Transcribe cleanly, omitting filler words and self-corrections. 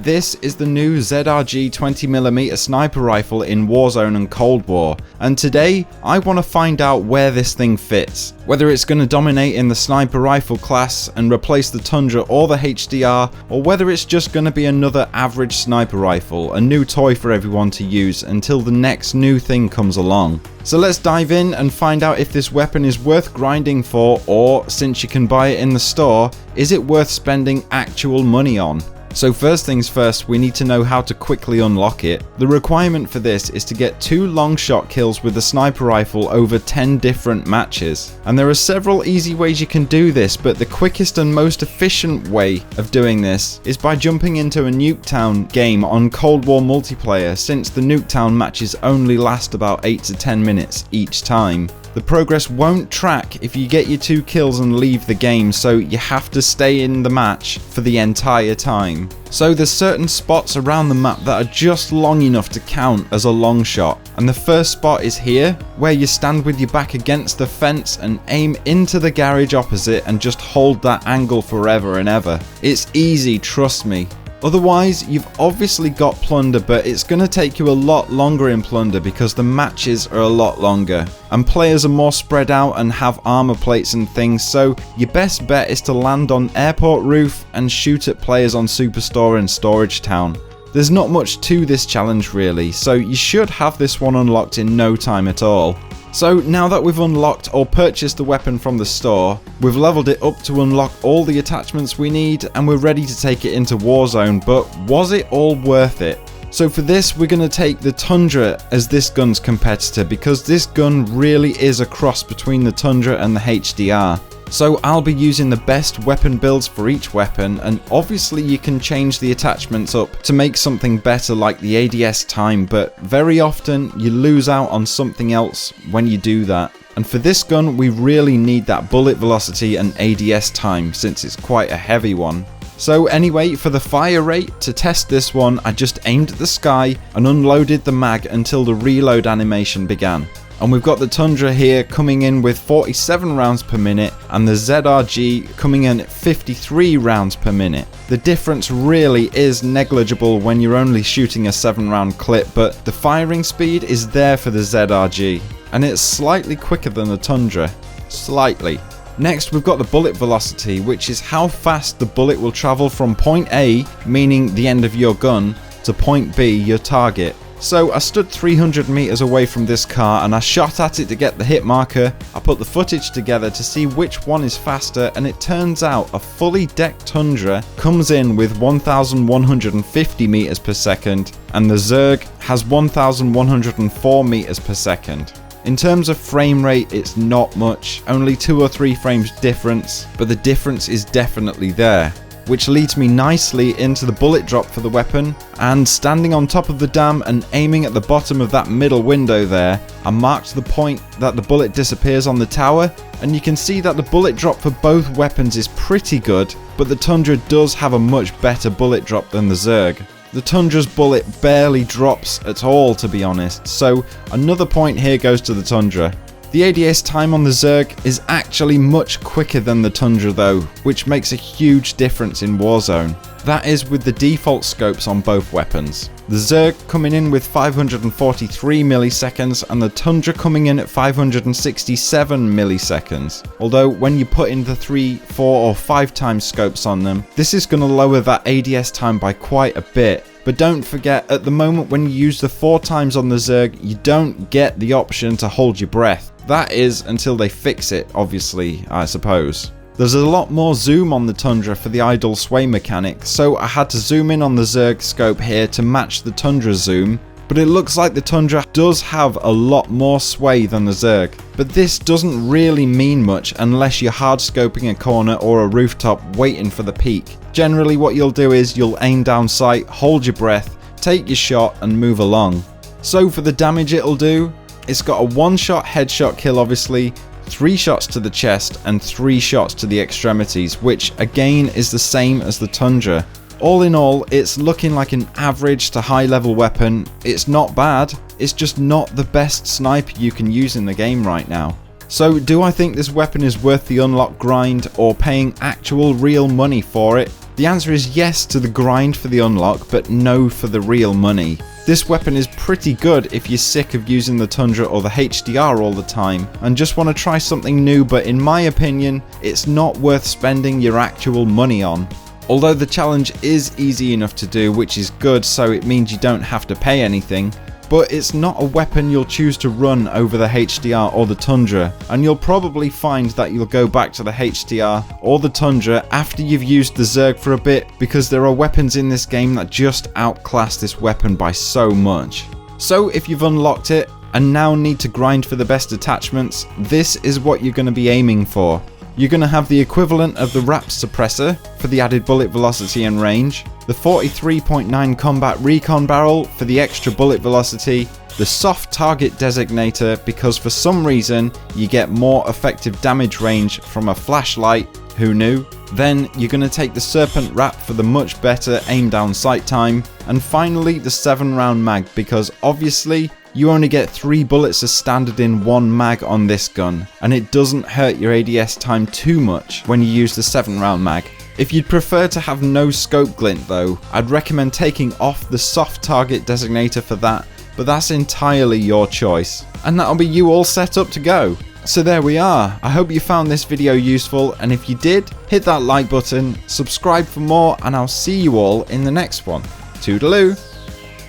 this is the new ZRG 20mm sniper rifle in Warzone and Cold War, and today I want to find out where this thing fits. Whether it's going to dominate in the sniper rifle class and replace the Tundra or the HDR, or whether it's just going to be another average sniper rifle, a new toy for everyone to use until the next new thing comes along. So let's dive in and find out if this weapon is worth grinding for, or since you can buy it in the store, is it worth spending actual money on? So first things first, we need to know how to quickly unlock it. The requirement for this is to get 2 long shot kills with the sniper rifle over 10 different matches. And there are several easy ways you can do this, but the quickest and most efficient way of doing this is by jumping into a Nuketown game on Cold War multiplayer, since the Nuketown matches only last about 8 to 10 minutes each time. The progress won't track if you get your 2 kills and leave the game, so you have to stay in the match for the entire time. So there's certain spots around the map that are just long enough to count as a long shot. And the first spot is here, where you stand with your back against the fence and aim into the garage opposite and just hold that angle forever and ever. It's easy, trust me. Otherwise, you've obviously got Plunder, but it's going to take you a lot longer in Plunder because the matches are a lot longer and players are more spread out and have armor plates and things, so your best bet is to land on airport roof and shoot at players on Superstore and Storage Town. There's not much to this challenge really, so you should have this one unlocked in no time at all. So now that we've unlocked or purchased the weapon from the store, we've leveled it up to unlock all the attachments we need and we're ready to take it into Warzone, but was it all worth it? So for this we're going to take the Tundra as this gun's competitor, because this gun really is a cross between the Tundra and the HDR. So I'll be using the best weapon builds for each weapon, and obviously you can change the attachments up to make something better like the ADS time, but very often you lose out on something else when you do that. And for this gun we really need that bullet velocity and ADS time since it's quite a heavy one. So anyway, for the fire rate, to test this one I just aimed at the sky and unloaded the mag until the reload animation began. And we've got the Tundra here coming in with 47 rounds per minute and the ZRG coming in at 53 rounds per minute. The difference really is negligible when you're only shooting a 7-round clip, but the firing speed is there for the ZRG and it's slightly quicker than the Tundra. Slightly. Next we've got the bullet velocity, which is how fast the bullet will travel from point A, meaning the end of your gun, to point B, your target. So I stood 300 meters away from this car and I shot at it to get the hit marker. I put the footage together to see which one is faster, and it turns out a fully decked Tundra comes in with 1150 meters per second and the ZRG has 1104 meters per second. In terms of frame rate, it's not much, only 2 or 3 frames difference, but the difference is definitely there. Which leads me nicely into the bullet drop for the weapon, and standing on top of the dam and aiming at the bottom of that middle window there, I marked the point that the bullet disappears on the tower, and you can see that the bullet drop for both weapons is pretty good, but the Tundra does have a much better bullet drop than the ZRG. The Tundra's bullet barely drops at all, to be honest, so another point here goes to the Tundra. The ADS time on the ZRG is actually much quicker than the Tundra though, which makes a huge difference in Warzone. That is with the default scopes on both weapons. The ZRG coming in with 543 milliseconds and the Tundra coming in at 567 milliseconds. Although when you put in the 3, 4 or 5 times scopes on them, this is going to lower that ADS time by quite a bit. But don't forget, at the moment when you use the 4 times on the ZRG, you don't get the option to hold your breath. That is until they fix it, obviously, I suppose. There's a lot more zoom on the Tundra for the idle sway mechanic, so I had to zoom in on the ZRG scope here to match the Tundra zoom, but it looks like the Tundra does have a lot more sway than the ZRG. But this doesn't really mean much unless you're hard scoping a corner or a rooftop waiting for the peak. Generally what you'll do is you'll aim down sight, hold your breath, take your shot and move along. So for the damage it'll do, it's got a 1-shot headshot kill obviously, 3 shots to the chest and 3 shots to the extremities, which again is the same as the Tundra. All in all, it's looking like an average to high level weapon. It's not bad, it's just not the best sniper you can use in the game right now. So do I think this weapon is worth the unlock grind or paying actual real money for it? The answer is yes to the grind for the unlock, but no for the real money. This weapon is pretty good if you're sick of using the Tundra or the HDR all the time and just want to try something new, but in my opinion, it's not worth spending your actual money on. Although the challenge is easy enough to do, which is good, so it means you don't have to pay anything, but it's not a weapon you'll choose to run over the HDR or the Tundra, and you'll probably find that you'll go back to the HDR or the Tundra after you've used the ZRG for a bit, because there are weapons in this game that just outclass this weapon by so much. So if you've unlocked it and now need to grind for the best attachments, this is what you're going to be aiming for. You're going to have the equivalent of the wrap suppressor for the added bullet velocity and range, the 43.9 combat recon barrel for the extra bullet velocity, the soft target designator because for some reason you get more effective damage range from a flashlight, who knew? Then you're going to take the serpent wrap for the much better aim down sight time, and finally the 7-round mag because obviously you only get 3 bullets as standard in 1 mag on this gun, and it doesn't hurt your ADS time too much when you use the 7-round mag. If you'd prefer to have no scope glint though, I'd recommend taking off the soft target designator for that, but that's entirely your choice. And that'll be you all set up to go. So there we are. I hope you found this video useful, and if you did, hit that like button, subscribe for more, and I'll see you all in the next one. Toodaloo!